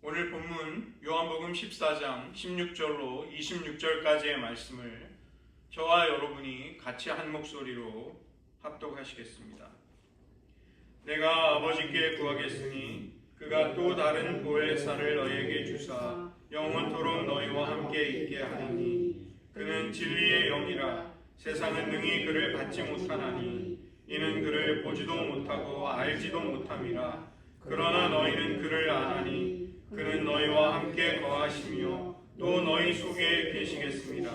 오늘 본문 요한복음 14장 16절로 26절까지의 말씀을 저와 여러분이 같이 한 목소리로 합독하시겠습니다. 내가 아버지께 구하겠으니 그가 또 다른 보혜사를 너희에게 주사 영원토록 너희와 함께 있게 하리니 그는 진리의 영이라 세상은 능히 그를 받지 못하나니 이는 그를 보지도 못하고 알지도 못함이라. 그러나 너희는 그를 아나니 그는 너희와 함께 거하시며 또 너희 속에 계시겠습니다.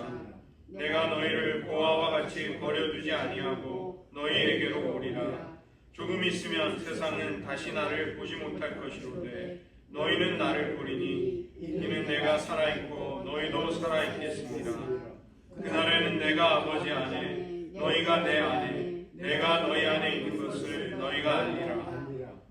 내가 너희를 고아와 같이 버려두지 아니하고 너희에게로 오리라. 조금 있으면 세상은 다시 나를 보지 못할 것이로되 너희는 나를 보리니 이는 내가 살아있고 너희도 살아있겠습니다. 그날에는 내가 아버지 안에 너희가 내 안에 내가 너희 안에 있는 것을 너희가 알리라.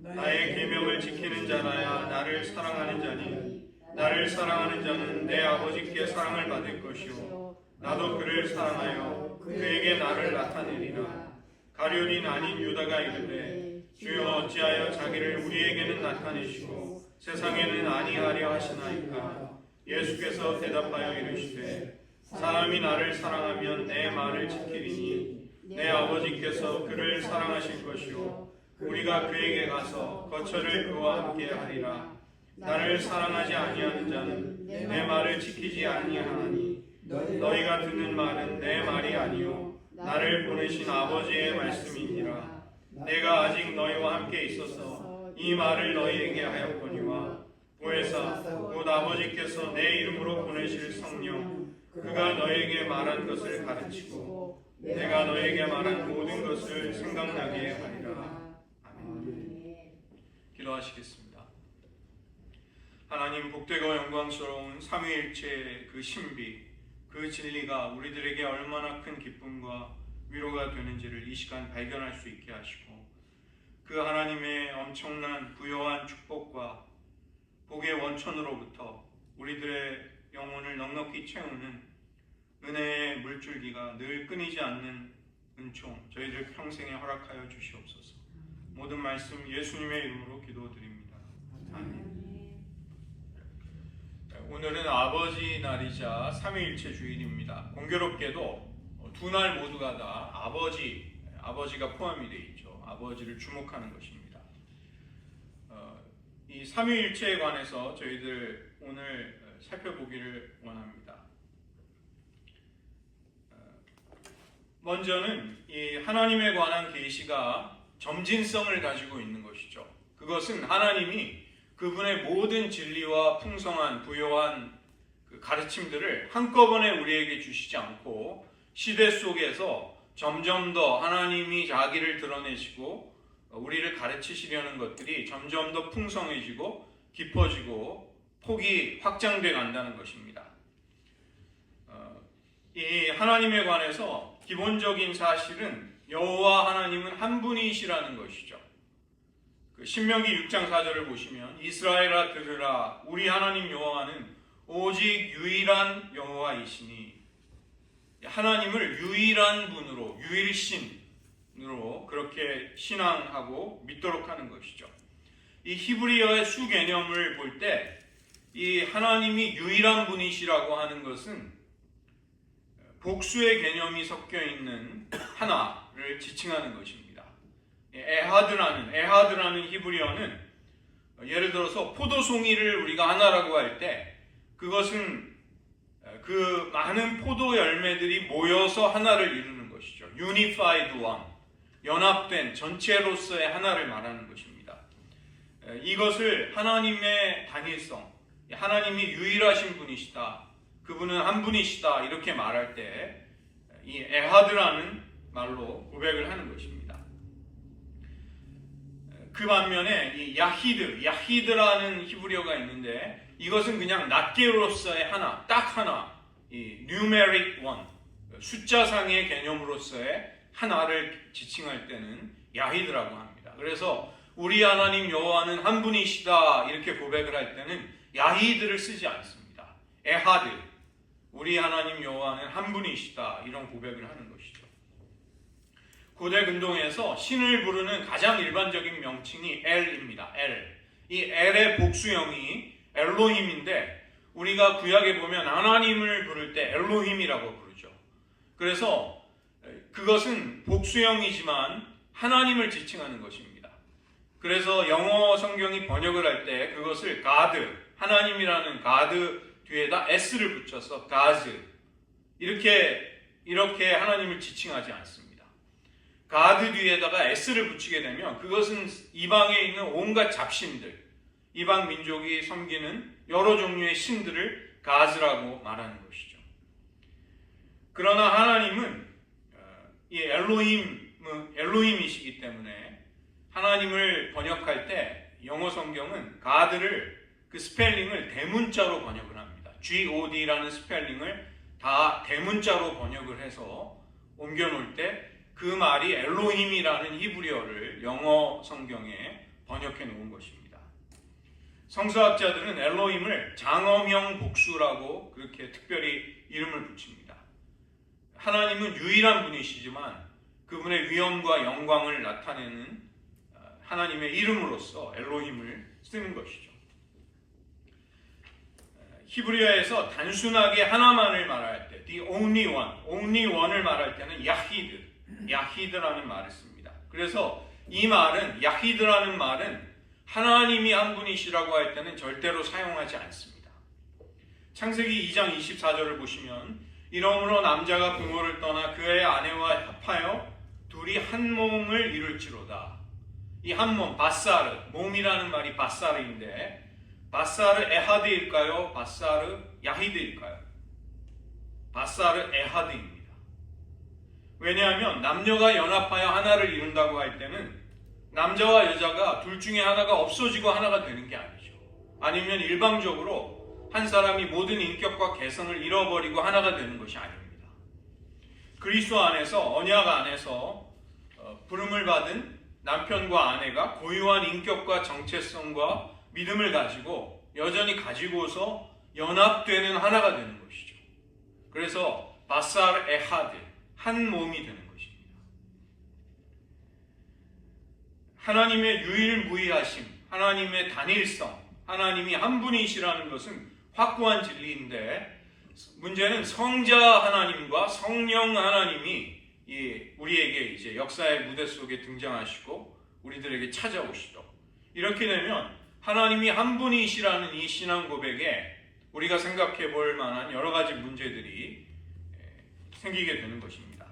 나의 계명을 지키는 자나야 나를 사랑하는 자니 나를 사랑하는 자는 내 아버지께 사랑을 받을 것이요 나도 그를 사랑하여 그에게 나를 나타내리라. 가룟인 아닌 유다가 이르되 주여 어찌하여 자기를 우리에게는 나타내시고 세상에는 아니하려 하시나이까. 예수께서 대답하여 이르시되 사람이 나를 사랑하면 내 말을 지키리니 내 아버지께서 그를 사랑하실 것이요 우리가 그에게 가서 거처를 그와 함께 하리라. 나를 사랑하지 아니하는 자는 내 말을 지키지 아니하나니 너희가 듣는 말은 내 말이 아니요 나를 보내신 아버지의 말씀이니라. 내가 아직 너희와 함께 있어서 이 말을 너희에게 하였거니와 보혜사 곧 아버지께서 내 이름으로 보내실 성령 그가 너희에게 말한 것을 가르치고 내가 너희에게 말한 모든 것을 생각나게 하리라. 기도하시겠습니다. 하나님, 복되고 영광스러운 삼위일체의 그 신비, 그 진리가 우리들에게 얼마나 큰 기쁨과 위로가 되는지를 이 시간 발견할 수 있게 하시고 그 하나님의 엄청난 부요한 축복과 복의 원천으로부터 우리들의 영혼을 넉넉히 채우는 은혜의 물줄기가 늘 끊이지 않는 은총 저희들 평생에 허락하여 주시옵소서. 모든 말씀 예수님의 이름으로 기도드립니다. 아멘. 오늘은 아버지 날이자 삼위일체 주일입니다. 공교롭게도 두 날 모두가 다 아버지가 포함이 되어 있죠. 아버지를 주목하는 것입니다. 이 삼위일체에 관해서 저희들 오늘 살펴보기를 원합니다. 먼저는 이 하나님에 관한 계시가 점진성을 가지고 있는 것이죠. 그것은 하나님이 그분의 모든 진리와 풍성한 부요한 그 가르침들을 한꺼번에 우리에게 주시지 않고 시대 속에서 점점 더 하나님이 자기를 드러내시고 우리를 가르치시려는 것들이 점점 더 풍성해지고 깊어지고 폭이 확장돼 간다는 것입니다. 이 하나님에 관해서 기본적인 사실은 여호와 하나님은 한 분이시라는 것이죠. 그 신명기 6장 4절을 보시면 이스라엘아 들으라 우리 하나님 여호와는 오직 유일한 여호와이시니 하나님을 유일한 분으로 유일신으로 그렇게 신앙하고 믿도록 하는 것이죠. 이 히브리어의 수 개념을 볼 때 이 하나님이 유일한 분이시라고 하는 것은 복수의 개념이 섞여 있는 하나를 지칭하는 것입니다. 에하드라는 히브리어는 예를 들어서 포도송이를 우리가 하나라고 할 때 그것은 그 많은 포도 열매들이 모여서 하나를 이루는 것이죠. Unified one, 연합된 전체로서의 하나를 말하는 것입니다. 이것을 하나님의 단일성, 하나님이 유일하신 분이시다, 그분은 한 분이시다 이렇게 말할 때 이 에하드라는 말로 고백을 하는 것입니다. 그 반면에 이 야히드라는 히브리어가 있는데 이것은 그냥 낱개로서의 하나, 딱 하나, 이 numeric one, 숫자상의 개념으로서의 하나를 지칭할 때는 야히드라고 합니다. 그래서 우리 하나님 여호와는 한 분이시다 이렇게 고백을 할 때는 야히드를 쓰지 않습니다. 에하드, 우리 하나님 여호와는 한 분이시다 이런 고백을 하는 것이죠. 고대 근동에서 신을 부르는 가장 일반적인 명칭이 엘입니다. 엘. 이 엘의 복수형이 엘로힘인데 우리가 구약에 보면 하나님을 부를 때 엘로힘이라고 부르죠. 그래서 그것은 복수형이지만 하나님을 지칭하는 것입니다. 그래서 영어 성경이 번역을 할 때 그것을 가드, 하나님이라는 가드 뒤에다 s를 붙여서 가즈, 이렇게 하나님을 지칭하지 않습니다. 가드 뒤에다가 s를 붙이게 되면 그것은 이방에 있는 온갖 잡신들, 이방 민족이 섬기는 여러 종류의 신들을 가즈라고 말하는 것이죠. 그러나 하나님은 이 엘로힘이시기 때문에 하나님을 번역할 때 영어 성경은 가드를 그 스펠링을 대문자로 번역을 합니다. God라는 스펠링을 다 대문자로 번역을 해서 옮겨놓을 때 그 말이 엘로힘이라는 히브리어를 영어 성경에 번역해 놓은 것입니다. 성서학자들은 엘로힘을 장엄형 복수라고 그렇게 특별히 이름을 붙입니다. 하나님은 유일한 분이시지만 그분의 위엄과 영광을 나타내는 하나님의 이름으로서 엘로힘을 쓰는 것이죠. 히브리어에서 단순하게 하나만을 말할 때 the only one을 말할 때는 야히드라는 말을 씁니다. 그래서 이 말은 야히드라는 말은 하나님이 한 분이시라고 할 때는 절대로 사용하지 않습니다. 창세기 2장 24절을 보시면 이러므로 남자가 부모를 떠나 그의 아내와 합하여 둘이 한 몸을 이룰지로다. 이 한 몸, 바사르, 몸이라는 말이 바사르인데 바사르 에하드일까요? 바사르 야히드일까요? 바사르 에하드입니다. 왜냐하면 남녀가 연합하여 하나를 이룬다고 할 때는 남자와 여자가 둘 중에 하나가 없어지고 하나가 되는 게 아니죠. 아니면 일방적으로 한 사람이 모든 인격과 개성을 잃어버리고 하나가 되는 것이 아닙니다. 그리스도 안에서, 언약 안에서 부름을 받은 남편과 아내가 고유한 인격과 정체성과 믿음을 가지고 여전히 가지고서 연합되는 하나가 되는 것이죠. 그래서 바사르 에하드, 한 몸이 되는 것입니다. 하나님의 유일무이하심, 하나님의 단일성, 하나님이 한 분이시라는 것은 확고한 진리인데 문제는 성자 하나님과 성령 하나님이 우리에게 이제 역사의 무대 속에 등장하시고 우리들에게 찾아오시죠. 이렇게 되면 하나님이 한 분이시라는 이 신앙 고백에 우리가 생각해 볼 만한 여러 가지 문제들이 생기게 되는 것입니다.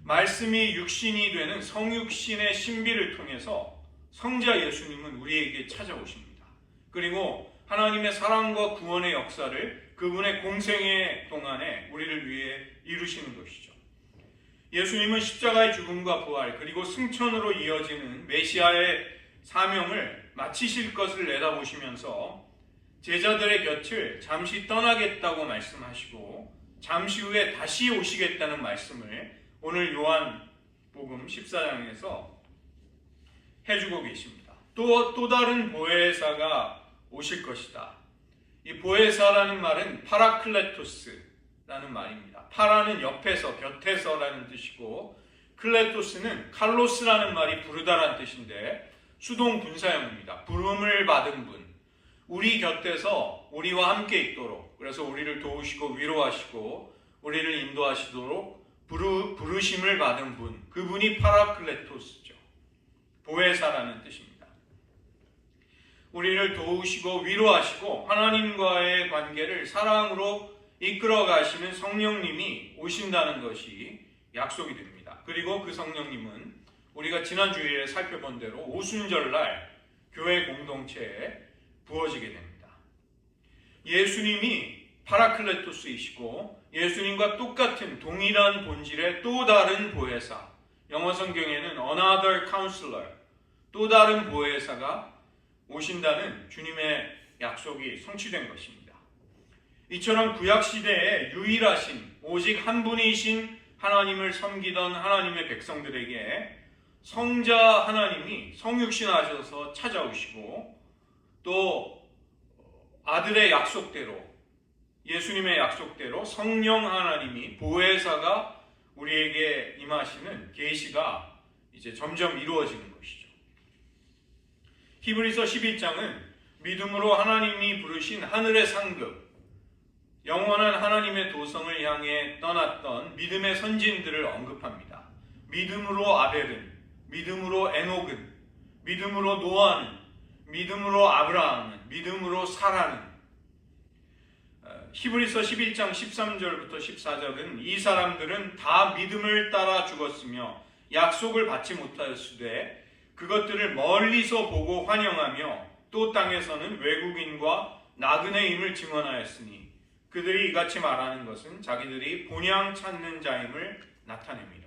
말씀이 육신이 되는 성육신의 신비를 통해서 성자 예수님은 우리에게 찾아오십니다. 그리고 하나님의 사랑과 구원의 역사를 그분의 공생애 동안에 우리를 위해 이루시는 것이죠. 예수님은 십자가의 죽음과 부활 그리고 승천으로 이어지는 메시아의 사명을 마치실 것을 내다보시면서 제자들의 곁을 잠시 떠나겠다고 말씀하시고 잠시 후에 다시 오시겠다는 말씀을 오늘 요한복음 14장에서 해주고 계십니다. 또 다른 보혜사가 오실 것이다. 이 보혜사라는 말은 파라클레토스라는 말입니다. 파라는 옆에서, 곁에서라는 뜻이고 클레토스는 칼로스라는 말이 부르다라는 뜻인데 수동 분사형입니다. 부름을 받은 분, 우리 곁에서 우리와 함께 있도록, 그래서 우리를 도우시고 위로하시고 우리를 인도하시도록 부르심을 받은 분, 그분이 파라클레토스죠. 보혜사라는 뜻입니다. 우리를 도우시고 위로하시고 하나님과의 관계를 사랑으로 이끌어 가시는 성령님이 오신다는 것이 약속이 됩니다. 그리고 그 성령님은 우리가 지난 주일에 살펴본 대로 오순절날 교회 공동체에 부어지게 됩니다. 예수님이 파라클레토스이시고 예수님과 똑같은 동일한 본질의 또 다른 보혜사, 영어 성경에는 another counselor, 또 다른 보혜사가 오신다는 주님의 약속이 성취된 것입니다. 이처럼 구약시대에 유일하신 오직 한 분이신 하나님을 섬기던 하나님의 백성들에게 성자 하나님이 성육신하셔서 찾아오시고 또 아들의 약속대로 예수님의 약속대로 성령 하나님이 보혜사가 우리에게 임하시는 계시가 이제 점점 이루어지는 것이죠. 히브리서 11장은 믿음으로 하나님이 부르신 하늘의 상급, 영원한 하나님의 도성을 향해 떠났던 믿음의 선진들을 언급합니다. 믿음으로 아벨은, 믿음으로 에녹은, 믿음으로 노아는, 믿음으로 아브라함은, 믿음으로 사라는. 히브리서 11장 13절부터 14절은 이 사람들은 다 믿음을 따라 죽었으며 약속을 받지 못하였으되 그것들을 멀리서 보고 환영하며 또 땅에서는 외국인과 나그네임을 증언하였으니 그들이 이같이 말하는 것은 자기들이 본향 찾는 자임을 나타냅니다.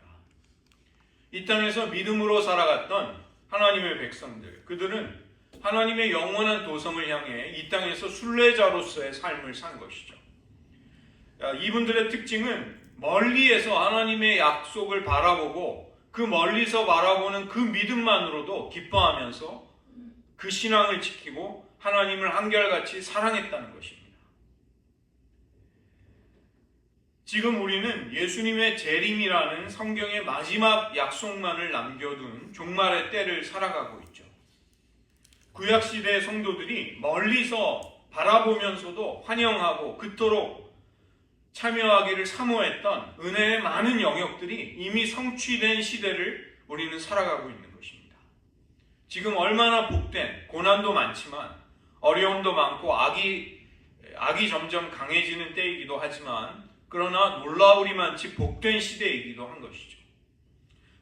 이 땅에서 믿음으로 살아갔던 하나님의 백성들, 그들은 하나님의 영원한 도성을 향해 이 땅에서 순례자로서의 삶을 산 것이죠. 이분들의 특징은 멀리에서 하나님의 약속을 바라보고 그 멀리서 바라보는 그 믿음만으로도 기뻐하면서 그 신앙을 지키고 하나님을 한결같이 사랑했다는 것입니다. 지금 우리는 예수님의 재림이라는 성경의 마지막 약속만을 남겨둔 종말의 때를 살아가고 있죠. 구약시대의 성도들이 멀리서 바라보면서도 환영하고 그토록 참여하기를 사모했던 은혜의 많은 영역들이 이미 성취된 시대를 우리는 살아가고 있는 것입니다. 지금 얼마나 복된, 고난도 많지만 어려움도 많고 악이 점점 강해지는 때이기도 하지만 그러나 놀라우리만치 복된 시대이기도 한 것이죠.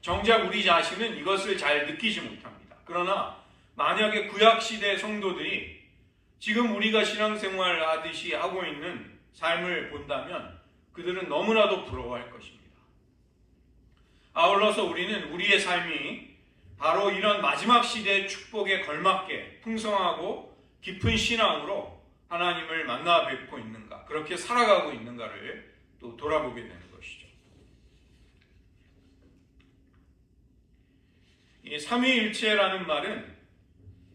정작 우리 자신은 이것을 잘 느끼지 못합니다. 그러나 만약에 구약시대 성도들이 지금 우리가 신앙생활 하듯이 하고 있는 삶을 본다면 그들은 너무나도 부러워할 것입니다. 아울러서 우리는 우리의 삶이 바로 이런 마지막 시대의 축복에 걸맞게 풍성하고 깊은 신앙으로 하나님을 만나 뵙고 있는가, 그렇게 살아가고 있는가를 또 돌아보게 되는 것이죠. 이 삼위일체라는 말은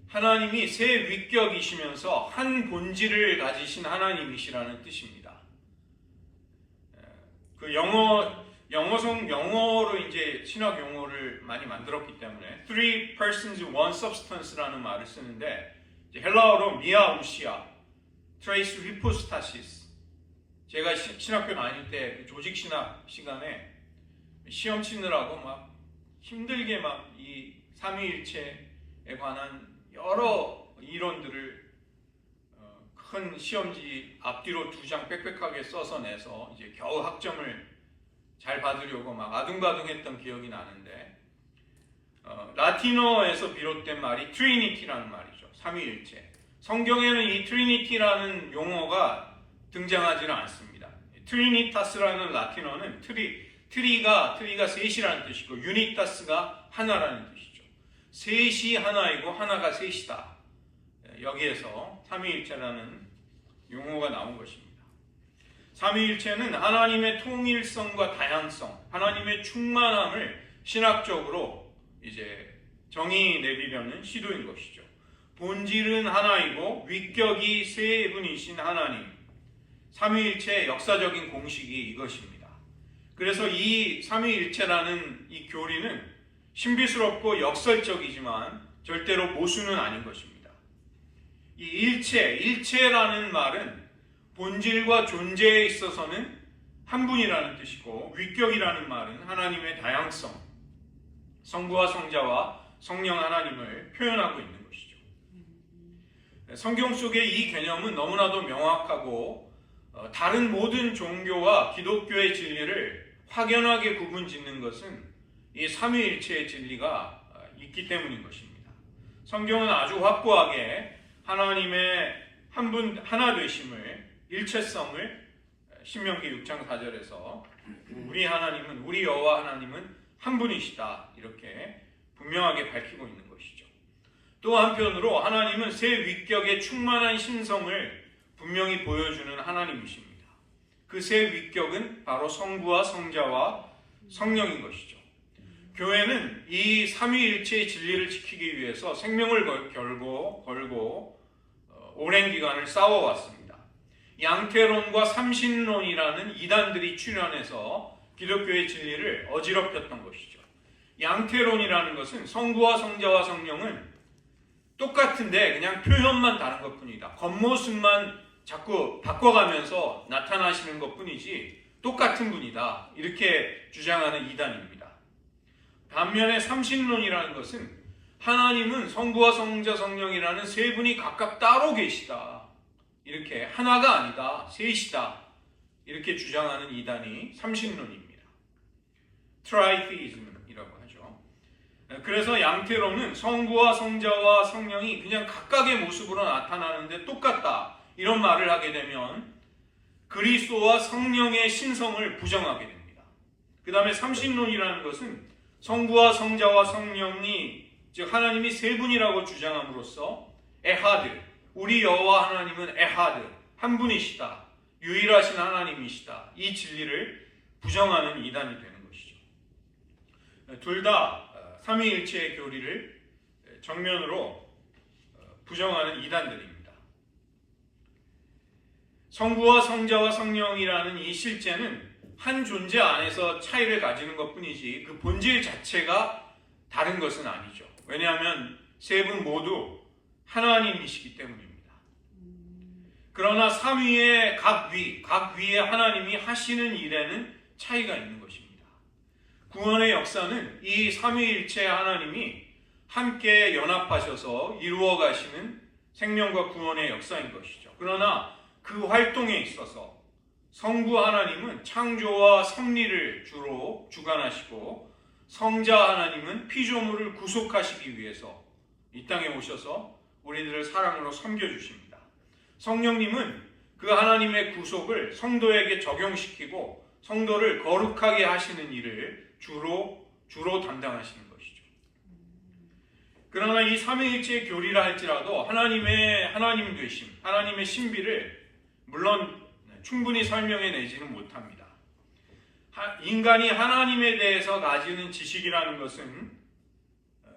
하나님이 세 위격이시면서 한 본질을 가지신 하나님이시라는 뜻입니다. 그 영어로 이제 신학 용어를 많이 만들었기 때문에 three persons, one substance라는 말을 쓰는데 헬라어로 미아우시아, 트레이스 히포스타시스. 제가 신학교 다닐 때 조직 신학 시간에 시험 치느라고 막 힘들게 막 이 삼위일체에 관한 여러 이론들을 큰 시험지 앞뒤로 2장 빽빽하게 써서 내서 이제 겨우 학점을 잘 받으려고 막 아둥바둥했던 기억이 나는데 라틴어에서 비롯된 말이 트리니티라는 말이죠. 삼위일체. 성경에는 이 트리니티라는 용어가 등장하지는 않습니다. 트리니타스라는 라틴어는 트리가 셋이라는 뜻이고 유니타스가 하나라는 뜻이죠. 셋이 하나이고 하나가 셋이다. 여기에서 삼위일체라는 용어가 나온 것입니다. 삼위일체는 하나님의 통일성과 다양성, 하나님의 충만함을 신학적으로 이제 정의 내리려는 시도인 것이죠. 본질은 하나이고 위격이 세 분이신 하나님, 삼위일체의 역사적인 공식이 이것입니다. 그래서 이 삼위일체라는 이 교리는 신비스럽고 역설적이지만 절대로 모순은 아닌 것입니다. 이 일체라는 말은 본질과 존재에 있어서는 한 분이라는 뜻이고 위격이라는 말은 하나님의 다양성, 성부와 성자와 성령 하나님을 표현하고 있는 것이죠. 성경 속의 이 개념은 너무나도 명확하고 다른 모든 종교와 기독교의 진리를 확연하게 구분짓는 것은 이 삼위일체의 진리가 있기 때문인 것입니다. 성경은 아주 확고하게 하나님의 하나 되심을, 일체성을 신명기 6장 4절에서 우리 여호와 하나님은 한 분이시다 이렇게 분명하게 밝히고 있는 것이죠. 또 한편으로 하나님은 세 위격의 충만한 신성을 분명히 보여주는 하나님이십니다. 그 세 위격은 바로 성부와 성자와 성령인 것이죠. 교회는 이 삼위일체의 진리를 지키기 위해서 생명을 걸고 오랜 기간을 싸워왔습니다. 양태론과 삼신론이라는 이단들이 출현해서 기독교의 진리를 어지럽혔던 것이죠. 양태론이라는 것은 성부와 성자와 성령은 똑같은데 그냥 표현만 다른 것뿐이다. 겉모습만 자꾸 바꿔가면서 나타나시는 것뿐이지 똑같은 분이다. 이렇게 주장하는 이단입니다. 반면에 삼신론이라는 것은 하나님은 성부와 성자 성령이라는 세 분이 각각 따로 계시다. 이렇게 하나가 아니다. 셋이다. 이렇게 주장하는 이단이 삼신론입니다. 트라이티즘이라고 하죠. 그래서 양태로는 성부와 성자와 성령이 그냥 각각의 모습으로 나타나는데 똑같다. 이런 말을 하게 되면 그리스도와 성령의 신성을 부정하게 됩니다. 그 다음에 삼신론이라는 것은 성부와 성자와 성령이 즉 하나님이 세 분이라고 주장함으로써 에하드, 우리 여호와 하나님은 에하드, 한 분이시다. 유일하신 하나님이시다. 이 진리를 부정하는 이단이 되는 것이죠. 둘 다 삼위일체의 교리를 정면으로 부정하는 이단들입니다. 성부와 성자와 성령이라는 이 실제는 한 존재 안에서 차이를 가지는 것뿐이지 그 본질 자체가 다른 것은 아니죠. 왜냐하면 세 분 모두 하나님이시기 때문입니다. 그러나 삼위의 각 위에 하나님이 하시는 일에는 차이가 있는 것입니다. 구원의 역사는 이 삼위일체 하나님이 함께 연합하셔서 이루어 가시는 생명과 구원의 역사인 것이죠. 그러나 그 활동에 있어서 성부 하나님은 창조와 섭리를 주로 주관하시고 성자 하나님은 피조물을 구속하시기 위해서 이 땅에 오셔서 우리들을 사랑으로 섬겨주십니다. 성령님은 그 하나님의 구속을 성도에게 적용시키고 성도를 거룩하게 하시는 일을 주로 담당하시는 것이죠. 그러나 이 삼위일체의 교리라 할지라도 하나님 되심, 하나님의 신비를 물론 충분히 설명해내지는 못합니다. 인간이 하나님에 대해서 가지는 지식이라는 것은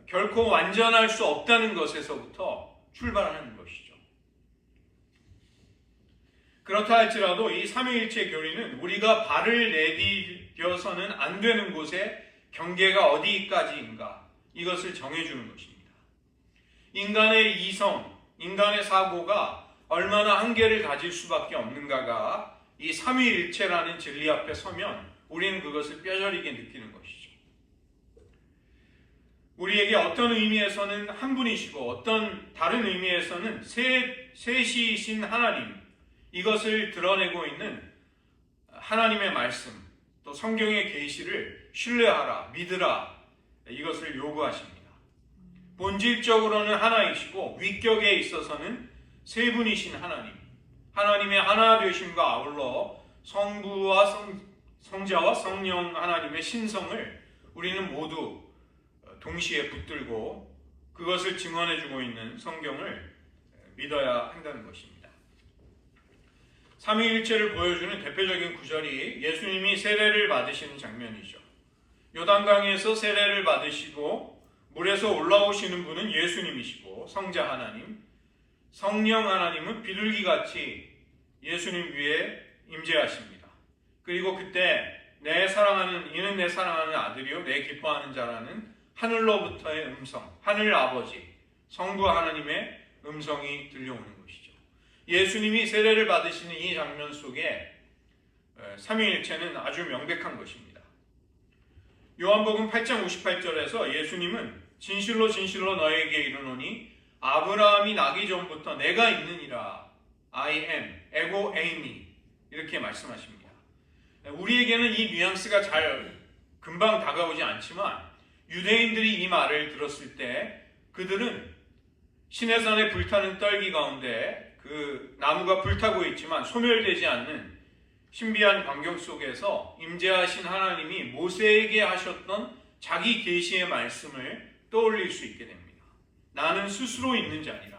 결코 완전할 수 없다는 것에서부터 출발하는 것이죠. 그렇다 할지라도 이 삼위일체 교리는 우리가 발을 내디뎌서는 안 되는 곳에 경계가 어디까지인가 이것을 정해주는 것입니다. 인간의 이성, 인간의 사고가 얼마나 한계를 가질 수밖에 없는가가 이 삼위일체라는 진리 앞에 서면 우리는 그것을 뼈저리게 느끼는 것이죠. 우리에게 어떤 의미에서는 한 분이시고 어떤 다른 의미에서는 셋이신 하나님, 이것을 드러내고 있는 하나님의 말씀, 또 성경의 계시를 신뢰하라, 믿으라, 이것을 요구하십니다. 본질적으로는 하나이시고 위격에 있어서는 세 분이신 하나님, 하나님의 하나 되심과 아울러 성부와 성자와 성령 하나님의 신성을 우리는 모두 동시에 붙들고 그것을 증언해주고 있는 성경을 믿어야 한다는 것입니다. 삼위일체를 보여주는 대표적인 구절이 예수님이 세례를 받으시는 장면이죠. 요단강에서 세례를 받으시고 물에서 올라오시는 분은 예수님이시고 성자 하나님, 성령 하나님은 비둘기같이 예수님 위에 임재하십니다. 그리고 그때 이는 내 사랑하는 아들이요 내 기뻐하는 자라는 하늘로부터의 음성, 하늘 아버지, 성부 하나님의 음성이 들려오는 것이죠. 예수님이 세례를 받으시는 이 장면 속에 삼위일체는 아주 명백한 것입니다. 요한복음 8장 58절에서 예수님은 진실로 진실로 너에게 이르노니 아브라함이 나기 전부터 내가 있느니라. I am, 에고 에이미 이렇게 말씀하십니다. 우리에게는 이 뉘앙스가 잘 금방 다가오지 않지만 유대인들이 이 말을 들었을 때 그들은 시내산의 불타는 떨기 가운데 그 나무가 불타고 있지만 소멸되지 않는 신비한 광경 속에서 임재하신 하나님이 모세에게 하셨던 자기 계시의 말씀을 떠올릴 수 있게 됩니다. 나는 스스로 있는 자니라.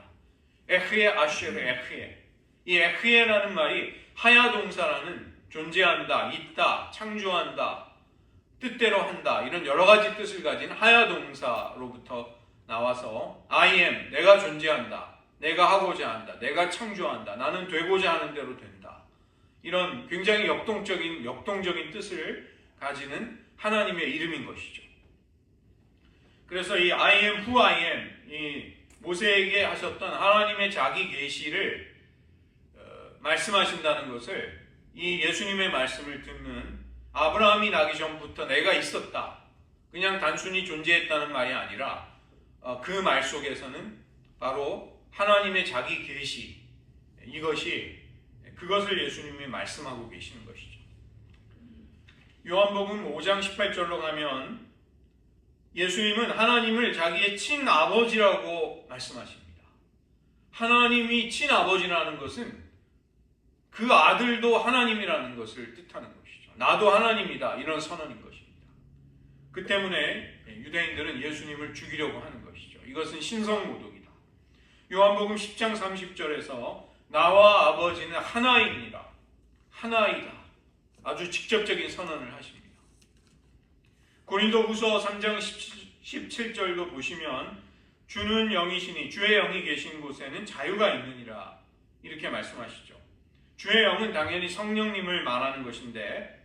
에흐에 아쉐르 에흐에. 이 에흐에라는 말이 하야 동사라는 존재한다, 있다, 창조한다, 뜻대로 한다 이런 여러 가지 뜻을 가진 하야 동사로부터 나와서 I am, 내가 존재한다, 내가 하고자 한다, 내가 창조한다, 나는 되고자 하는 대로 된다. 이런 굉장히 역동적인 뜻을 가지는 하나님의 이름인 것이죠. 그래서 이 I am who I am, 이 모세에게 하셨던 하나님의 자기 계시를 말씀하신다는 것을 이 예수님의 말씀을 듣는 아브라함이 나기 전부터 내가 있었다, 그냥 단순히 존재했다는 말이 아니라 그 말 속에서는 바로 하나님의 자기 계시, 그것을 예수님이 말씀하고 계시는 것이죠. 요한복음 5장 18절로 가면 예수님은 하나님을 자기의 친아버지라고 말씀하십니다. 하나님이 친아버지라는 것은 그 아들도 하나님이라는 것을 뜻하는 것이죠. 나도 하나님이다, 이런 선언인 것입니다. 그 때문에 유대인들은 예수님을 죽이려고 하는 것이죠. 이것은 신성모독이다. 요한복음 10장 30절에서 나와 아버지는 하나입니다, 하나이다, 아주 직접적인 선언을 하십니다. 고린도후서 3장 17절도 보시면 주는 영이시니 주의 영이 계신 곳에는 자유가 있느니라, 이렇게 말씀하시죠. 주의 영은 당연히 성령님을 말하는 것인데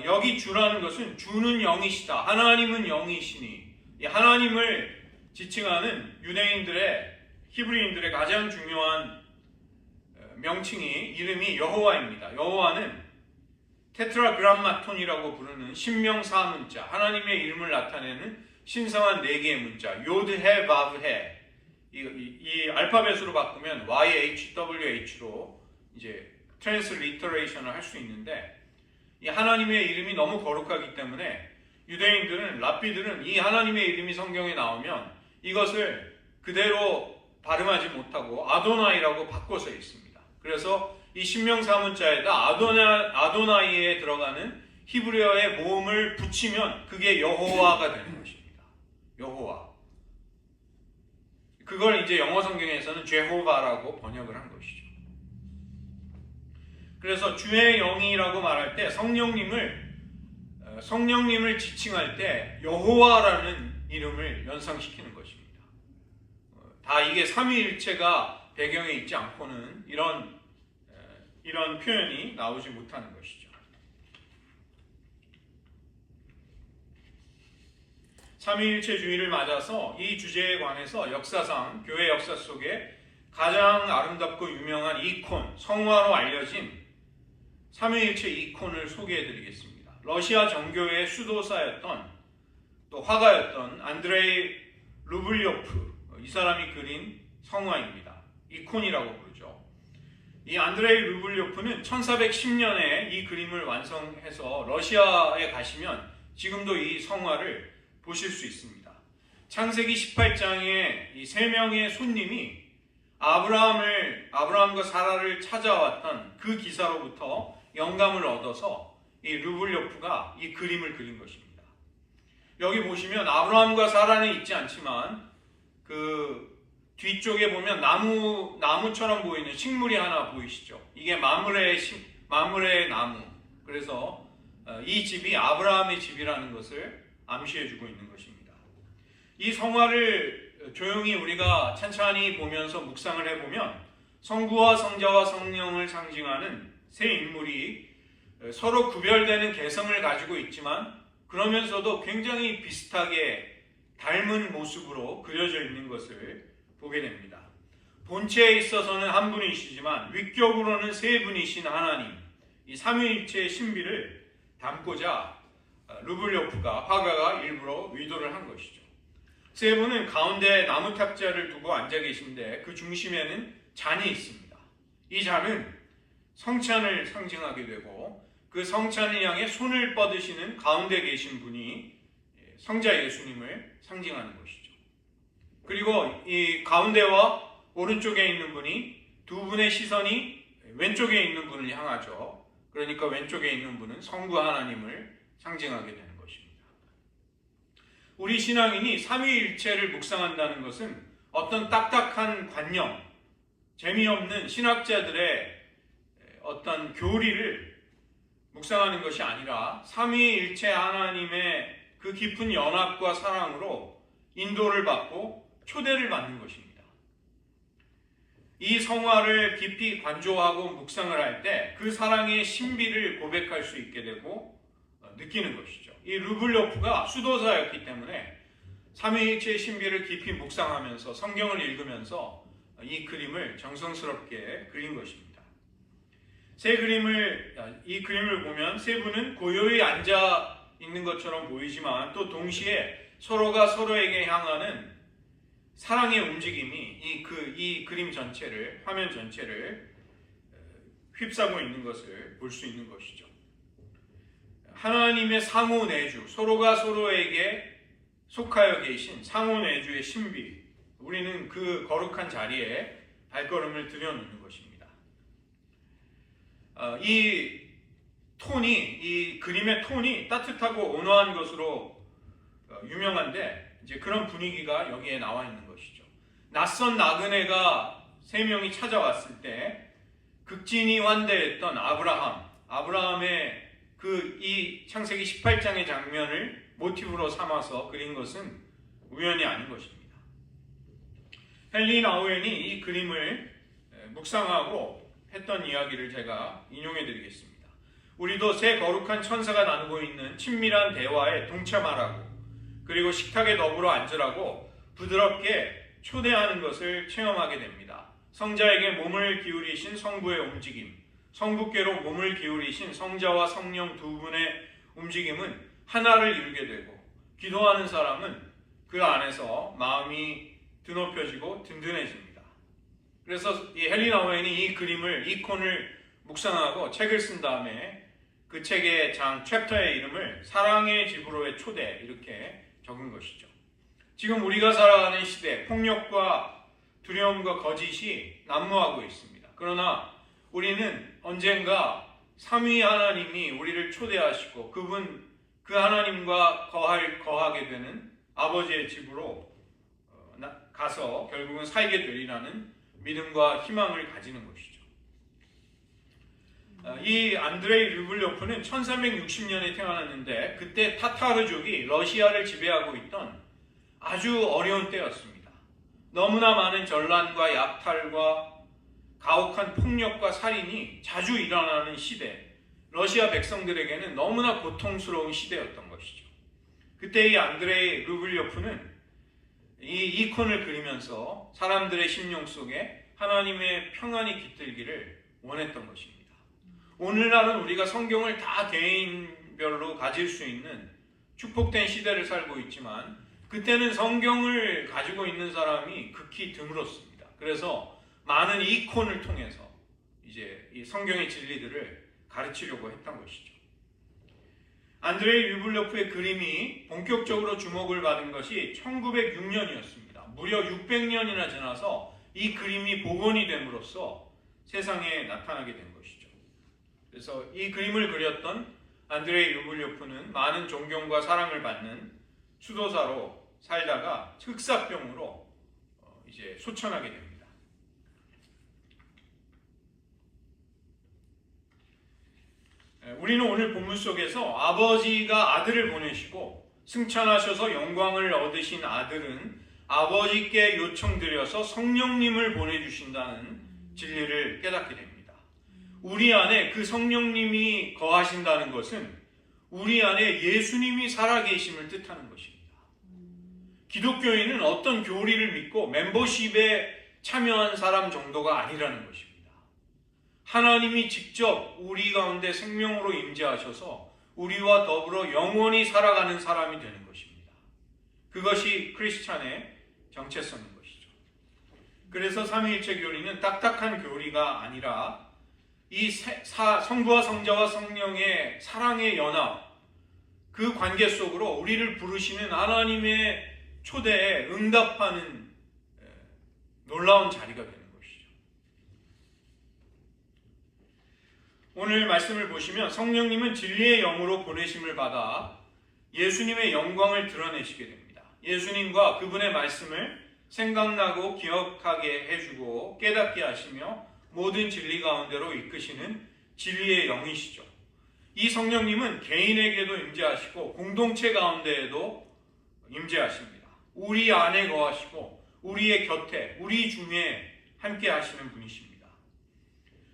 여기 주라는 것은 주는 영이시다, 하나님은 영이시니, 이 하나님을 지칭하는 유대인들의, 히브리인들의 가장 중요한 명칭이, 이름이 여호와입니다. 여호와는 테트라그람마톤이라고 부르는 신명사문자, 하나님의 이름을 나타내는 신성한 4개의 문자, 요드해 바브해, 이 알파벳으로 바꾸면 YHWH로 이제 트랜스리터레이션을 할 수 있는데, 이 하나님의 이름이 너무 거룩하기 때문에 유대인들은, 랍비들은 이 하나님의 이름이 성경에 나오면 이것을 그대로 발음하지 못하고 아도나이라고 바꿔서 있습니다. 그래서 이 신명사문자에다 아도나이에 들어가는 히브리어의 모음을 붙이면 그게 여호와가 되는 것입니다. 여호와. 그걸 이제 영어 성경에서는 제호바라고 번역을 한 것이죠. 그래서 주의 영이라고 말할 때 성령님을 지칭할 때 여호와라는 이름을 연상시키는 것입니다. 다 이게 삼위일체가 배경에 있지 않고는 이런 표현이 나오지 못하는 것이죠. 삼위일체주의를 맞아서 이 주제에 관해서 역사상 교회 역사 속에 가장 아름답고 유명한 이콘, 성화로 알려진 삼위일체 이콘을 소개해드리겠습니다. 러시아 정교회의 수도사였던, 또 화가였던 안드레이 루블요프, 이 사람이 그린 성화입니다. 이콘이라고 부르죠. 이 안드레이 루블요프는 1410년에 이 그림을 완성해서 러시아에 가시면 지금도 이 성화를 보실 수 있습니다. 창세기 18장에 이 3명의 손님이 아브라함과 사라를 찾아왔던 그 기사로부터 영감을 얻어서 이 루블요프가 이 그림을 그린 것입니다. 여기 보시면 아브라함과 사라는 있지 않지만 그 뒤쪽에 보면 나무처럼 보이는 식물이 하나 보이시죠? 이게 마므레의 나무. 그래서 이 집이 아브라함의 집이라는 것을 암시해주고 있는 것입니다. 이 성화를 조용히 우리가 찬찬히 보면서 묵상을 해보면 성부와 성자와 성령을 상징하는 세 인물이 서로 구별되는 개성을 가지고 있지만 그러면서도 굉장히 비슷하게 닮은 모습으로 그려져 있는 것을 보게 됩니다. 본체에 있어서는 한 분이시지만 위격으로는 세 분이신 하나님, 이 삼위일체의 신비를 담고자 루블요프가, 화가가 일부러 의도를 한 것이죠. 세 분은 가운데 나무 탁자를 두고 앉아 계신데 그 중심에는 잔이 있습니다. 이 잔은 성찬을 상징하게 되고 그 성찬을 향해 손을 뻗으시는 가운데 계신 분이 성자 예수님을 상징하는 것이죠. 그리고 이 가운데와 오른쪽에 있는 분이, 두 분의 시선이 왼쪽에 있는 분을 향하죠. 그러니까 왼쪽에 있는 분은 성부 하나님을 상징하게 되는 것입니다. 우리 신앙인이 삼위일체를 묵상한다는 것은 어떤 딱딱한 관념, 재미없는 신학자들의 어떤 교리를 묵상하는 것이 아니라 삼위일체 하나님의 그 깊은 연합과 사랑으로 인도를 받고 초대를 받는 것입니다. 이 성화를 깊이 관조하고 묵상을 할 때 그 사랑의 신비를 고백할 수 있게 되고 느끼는 것이죠. 이 루블요프가 수도사였기 때문에 삼위일체의 신비를 깊이 묵상하면서 성경을 읽으면서 이 그림을 정성스럽게 그린 것입니다. 이 그림을 보면 세 분은 고요히 앉아 있는 것처럼 보이지만 또 동시에 서로가 서로에게 향하는 사랑의 움직임이 이 그림 전체를, 화면 전체를 휩싸고 있는 것을 볼 수 있는 것이죠. 하나님의 상호내주, 서로가 서로에게 속하여 계신 상호내주의 신비, 우리는 그 거룩한 자리에 발걸음을 들여놓는 것입니다. 이 그림의 톤이 따뜻하고 온화한 것으로 유명한데, 이제 그런 분위기가 여기에 나와 있는 것이죠. 낯선 나그네가 세 명이 찾아왔을 때 극진히 환대했던 아브라함의 이 창세기 18장의 장면을 모티브로 삼아서 그린 것은 우연이 아닌 것입니다. 헨리 나우엔이 이 그림을 묵상하고 했던 이야기를 제가 인용해 드리겠습니다. 우리도 세 거룩한 천사가 나누고 있는 친밀한 대화에 동참하라고, 그리고 식탁에 더불어 앉으라고 부드럽게 초대하는 것을 체험하게 됩니다. 성자에게 몸을 기울이신 성부의 움직임, 성부께로 몸을 기울이신 성자와 성령 두 분의 움직임은 하나를 이루게 되고, 기도하는 사람은 그 안에서 마음이 드높여지고 든든해집니다. 그래서 이 헨리 나우엔이 이 그림을, 이콘을 묵상하고 책을 쓴 다음에 그 책의 챕터의 이름을 사랑의 집으로의 초대, 이렇게 적은 것이죠. 지금 우리가 살아가는 시대, 폭력과 두려움과 거짓이 난무하고 있습니다. 그러나 우리는 언젠가 삼위 하나님이 우리를 초대하시고 그 하나님과 거하게 되는 아버지의 집으로 가서 결국은 살게 되리라는 믿음과 희망을 가지는 것이죠. 이 안드레이 르블요프는 1360년에 태어났는데, 그때 타타르족이 러시아를 지배하고 있던 아주 어려운 때였습니다. 너무나 많은 전란과 약탈과 가혹한 폭력과 살인이 자주 일어나는 시대, 러시아 백성들에게는 너무나 고통스러운 시대였던 것이죠. 그때 이 안드레이 르블요프는 이 이콘을 그리면서 사람들의 심령 속에 하나님의 평안이 깃들기를 원했던 것입니다. 오늘날은 우리가 성경을 다 개인별로 가질 수 있는 축복된 시대를 살고 있지만, 그때는 성경을 가지고 있는 사람이 극히 드물었습니다. 그래서 많은 이콘을 통해서 이제 이 성경의 진리들을 가르치려고 했던 것이죠. 안드레이 르블요프의 그림이 본격적으로 주목을 받은 것이 1906년이었습니다. 무려 600년이나 지나서 이 그림이 복원이 됨으로써 세상에 나타나게 된 것이죠. 그래서 이 그림을 그렸던 안드레이 르블요프는 많은 존경과 사랑을 받는 수도사로 살다가 흑사병으로 이제 소천하게 됩니다. 우리는 오늘 본문 속에서 아버지가 아들을 보내시고 승천하셔서 영광을 얻으신 아들은 아버지께 요청드려서 성령님을 보내주신다는 진리를 깨닫게 됩니다. 우리 안에 그 성령님이 거하신다는 것은 우리 안에 예수님이 살아계심을 뜻하는 것입니다. 기독교인은 어떤 교리를 믿고 멤버십에 참여한 사람 정도가 아니라는 것입니다. 하나님이 직접 우리 가운데 생명으로 임재하셔서 우리와 더불어 영원히 살아가는 사람이 되는 것입니다. 그것이 크리스찬의 정체성인 것이죠. 그래서 삼위일체 교리는 딱딱한 교리가 아니라 이 성부와 성자와 성령의 사랑의 연합, 그 관계 속으로 우리를 부르시는 하나님의 초대에 응답하는 놀라운 자리가 되는 것이죠. 오늘 말씀을 보시면 성령님은 진리의 영으로 보내심을 받아 예수님의 영광을 드러내시게 됩니다. 예수님과 그분의 말씀을 생각나고 기억하게 해주고 깨닫게 하시며 모든 진리 가운데로 이끄시는 진리의 영이시죠. 이 성령님은 개인에게도 임재하시고 공동체 가운데에도 임재하십니다. 우리 안에 거하시고 우리의 곁에, 우리 중에 함께 하시는 분이십니다.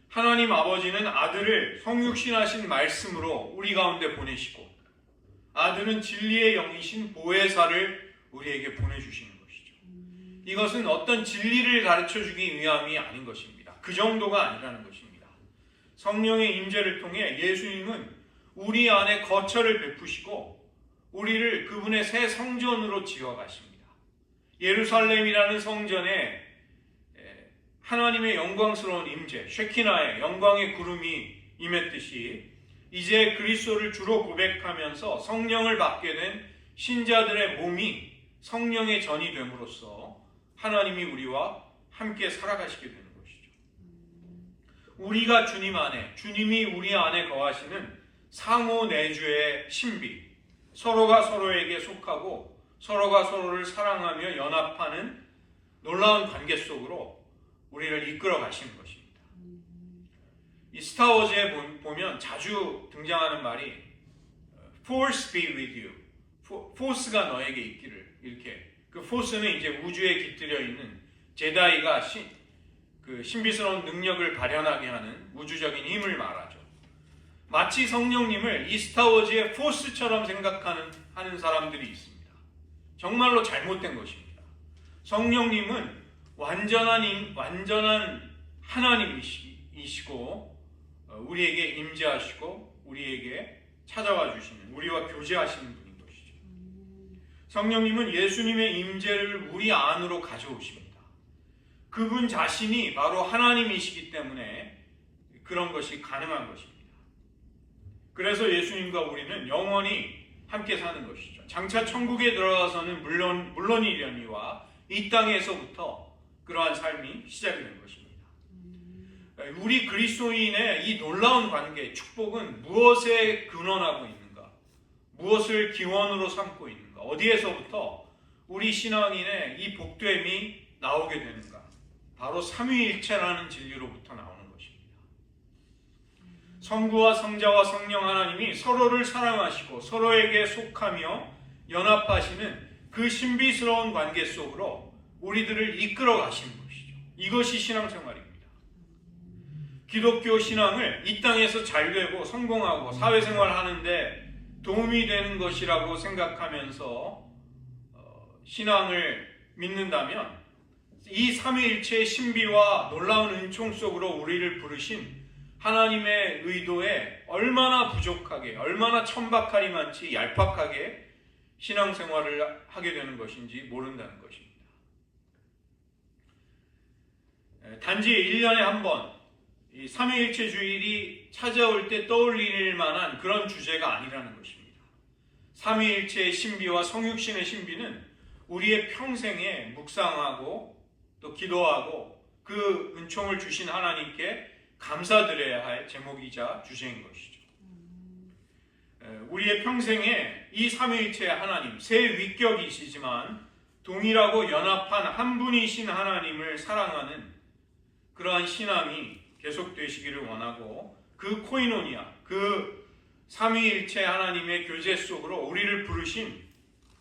하나님 아버지는 아들을 성육신하신 말씀으로 우리 가운데 보내시고, 아들은 진리의 영이신 보혜사를 우리에게 보내주시는 것이죠. 이것은 어떤 진리를 가르쳐주기 위함이 아닌 것입니다. 그 정도가 아니라는 것입니다. 성령의 임재를 통해 예수님은 우리 안에 거처를 베푸시고 우리를 그분의 새 성전으로 지어가십니다. 예루살렘이라는 성전에 하나님의 영광스러운 임재, 쉐키나의 영광의 구름이 임했듯이 이제 그리스도를 주로 고백하면서 성령을 받게 된 신자들의 몸이 성령의 전이 됨으로써 하나님이 우리와 함께 살아가시게 되는 것이죠. 우리가 주님 안에, 주님이 우리 안에 거하시는 상호 내주의 신비, 서로가 서로에게 속하고 서로가 서로를 사랑하며 연합하는 놀라운 관계 속으로 우리를 이끌어 가시는 것입니다. 이 스타워즈에 보면 자주 등장하는 말이 Force be with you. 포스가 너에게 있기를. 이렇게. 그 포스는 이제 우주에 깃들여 있는 제다이가 그 신비스러운 능력을 발현하게 하는 우주적인 힘을 말하죠. 마치 성령님을 이 스타워즈의 포스처럼 생각하는 사람들이 있습니다. 정말로 잘못된 것입니다. 성령님은 완전한 하나님이시고 우리에게 임재하시고 우리에게 찾아와 주시는, 우리와 교제하시는 분인 것이죠. 성령님은 예수님의 임재를 우리 안으로 가져오십니다. 그분 자신이 바로 하나님이시기 때문에 그런 것이 가능한 것입니다. 그래서 예수님과 우리는 영원히 함께 사는 것이죠. 장차 천국에 들어가서는 물론이려니와 이 땅에서부터 그러한 삶이 시작이 된 것입니다. 우리 그리스도인의 이 놀라운 관계, 축복은 무엇에 근원하고 있는가? 무엇을 기원으로 삼고 있는가? 어디에서부터 우리 신앙인의 이 복됨이 나오게 되는가? 바로 삼위일체라는 진리로부터 나오는 것입니다. 성부와 성자와 성령 하나님이 서로를 사랑하시고 서로에게 속하며 연합하시는 그 신비스러운 관계 속으로 우리들을 이끌어 가시는 것이죠. 이것이 신앙생활입니다. 기독교 신앙을 이 땅에서 잘 되고 성공하고 사회생활 하는데 도움이 되는 것이라고 생각하면서 신앙을 믿는다면 이 삼위일체의 신비와 놀라운 은총 속으로 우리를 부르신 하나님의 의도에 얼마나 부족하게, 얼마나 천박하리만치 얄팍하게 신앙생활을 하게 되는 것인지 모른다는 것입니다. 단지 1년에 한 번 이 삼위일체 주일이 찾아올 때 떠올릴 만한 그런 주제가 아니라는 것입니다. 삼위일체의 신비와 성육신의 신비는 우리의 평생에 묵상하고 또 기도하고 그 은총을 주신 하나님께 감사드려야 할 제목이자 주제인 것이죠. 우리의 평생에 이 삼위일체의 하나님, 세 위격이시지만 동일하고 연합한 한 분이신 하나님을 사랑하는 그러한 신앙이 계속되시기를 원하고 그 코이노니아, 그 삼위일체 하나님의 교제 속으로 우리를 부르신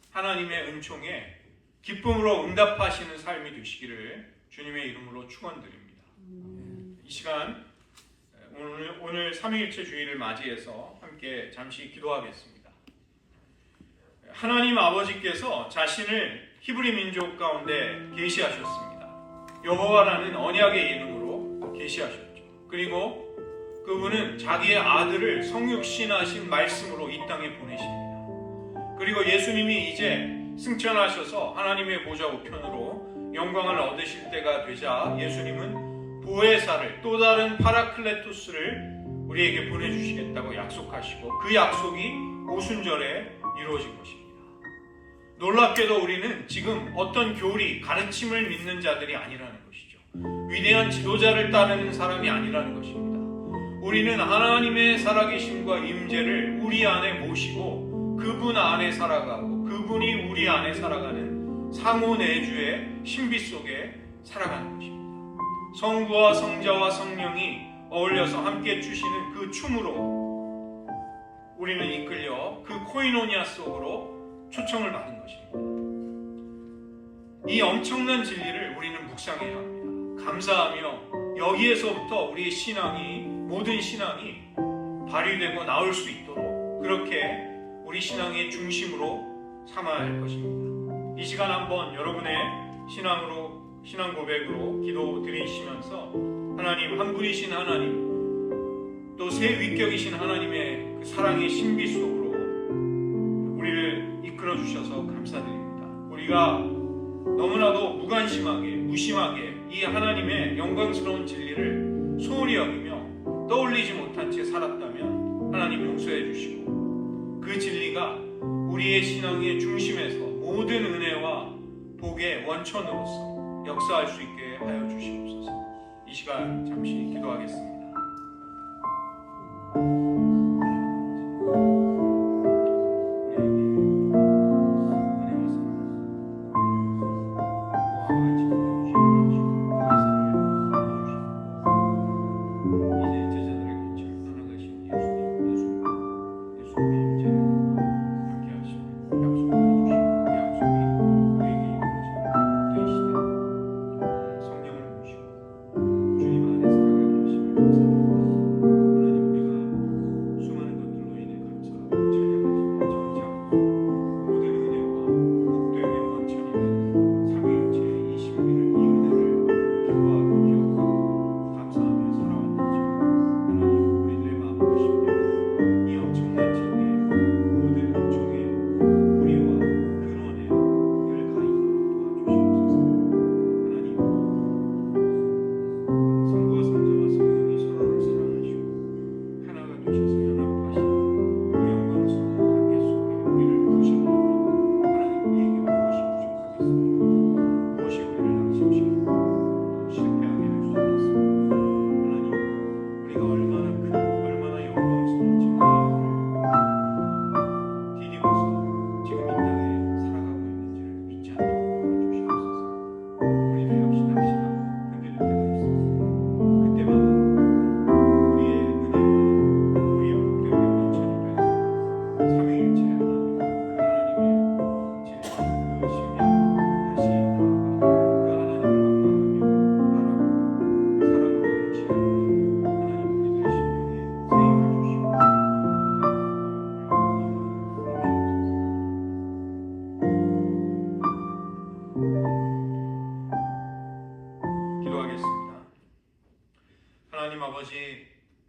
하나님의 은총에 기쁨으로 응답하시는 삶이 되시기를 주님의 이름으로 축원드립니다. 이 시간 오늘 삼위일체 주일을 맞이해서 함께 잠시 기도하겠습니다. 하나님 아버지께서 자신을 히브리 민족 가운데 계시하셨습니다. 여호와라는 언약의 이름으로 계시하셨죠. 그리고 그분은 자기의 아들을 성육신하신 말씀으로 이 땅에 보내십니다. 그리고 예수님이 이제 승천하셔서 하나님의 보좌 우편으로 영광을 얻으실 때가 되자 예수님은 보혜사를, 또 다른 파라클레토스를 우리에게 보내주시겠다고 약속하시고 그 약속이 오순절에 이루어진 것입니다. 놀랍게도 우리는 지금 어떤 교리, 가르침을 믿는 자들이 아니라는 것이죠. 위대한 지도자를 따르는 사람이 아니라는 것입니다. 우리는 하나님의 살아계심과 임재를 우리 안에 모시고 그분 안에 살아가고 그분이 우리 안에 살아가는 상호내주의 신비 속에 살아가는 것입니다. 성부와 성자와 성령이 어울려서 함께 주시는 그 춤으로 우리는 이끌려 그 코이노니아 속으로 초청을 받은 것입니다. 이 엄청난 진리를 우리는 묵상해야 합니다. 감사하며 여기에서부터 우리의 신앙이, 모든 신앙이 발휘되고 나올 수 있도록 그렇게 우리 신앙의 중심으로 삼아야 할 것입니다. 이 시간 한번 여러분의 신앙 고백으로 기도 드리시면서 하나님 한 분이신 하나님 또 새 위격이신 하나님의 그 사랑의 신비 속으로 우리를 이끌어 주셔서 감사드립니다. 우리가 너무나도 무관심하게 무심하게 이 하나님의 영광스러운 진리를 소홀히 여기며 떠올리지 못한 채 살았다면 하나님 용서해 주시고 그 진리가 우리의 신앙의 중심에서 모든 은혜와 복의 원천으로서 역사할 수 있게 하여 주시옵소서. 이 시간 잠시 기도하겠습니다.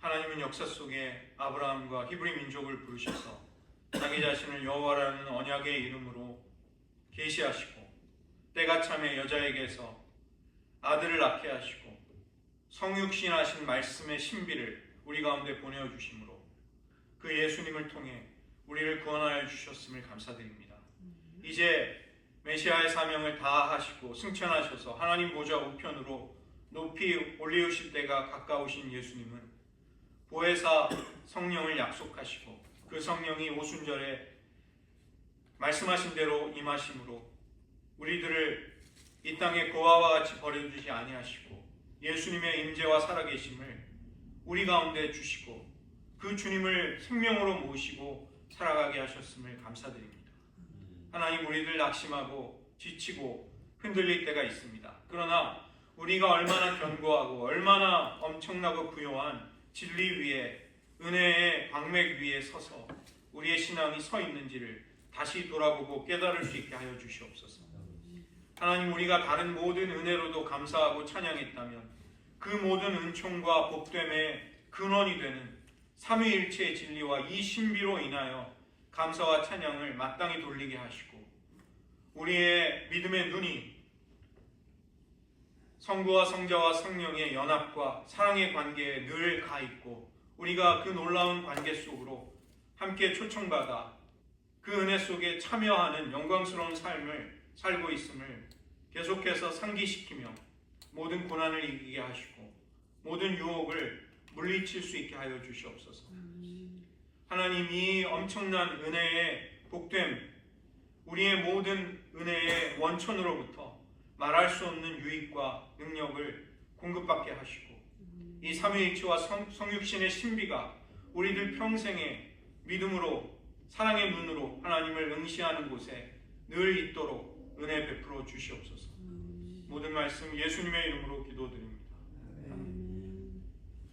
하나님은 역사 속에 아브라함과 히브리 민족을 부르셔서 자기 자신을 여호와라는 언약의 이름으로 계시하시고 때가 참에 여자에게서 아들을 낳게 하시고 성육신하신 말씀의 신비를 우리 가운데 보내주심으로 그 예수님을 통해 우리를 구원하여 주셨음을 감사드립니다. 이제 메시아의 사명을 다하시고 승천하셔서 하나님 보좌 우편으로 높이 올리우실 때가 가까우신 예수님은 보혜사 성령을 약속하시고 그 성령이 오순절에 말씀하신 대로 임하심으로 우리들을 이 땅에 고아와 같이 버려두지 아니하시고 예수님의 임재와 살아계심을 우리 가운데 주시고 그 주님을 생명으로 모시고 살아가게 하셨음을 감사드립니다. 하나님, 우리들 낙심하고 지치고 흔들릴 때가 있습니다. 그러나 우리가 얼마나 견고하고 얼마나 엄청나고 부요한 진리 위에 은혜의 광맥 위에 서서 우리의 신앙이 서 있는지를 다시 돌아보고 깨달을 수 있게 하여 주시옵소서. 하나님, 우리가 다른 모든 은혜로도 감사하고 찬양했다면 그 모든 은총과 복됨의 근원이 되는 삼위일체의 진리와 이 신비로 인하여 감사와 찬양을 마땅히 돌리게 하시고 우리의 믿음의 눈이 성부와 성자와 성령의 연합과 사랑의 관계에 늘 가 있고 우리가 그 놀라운 관계 속으로 함께 초청받아 그 은혜 속에 참여하는 영광스러운 삶을 살고 있음을 계속해서 상기시키며 모든 고난을 이기게 하시고 모든 유혹을 물리칠 수 있게 하여 주시옵소서. 하나님, 이 엄청난 은혜의 복됨, 우리의 모든 은혜의 원천으로부터 말할 수 없는 유익과 능력을 공급받게 하시고 이 삼위일체와 성육신의 신비가 우리들 평생에 믿음으로 사랑의 눈으로 하나님을 응시하는 곳에 늘 있도록 은혜 베풀어 주시옵소서. 모든 말씀 예수님의 이름으로 기도드립니다.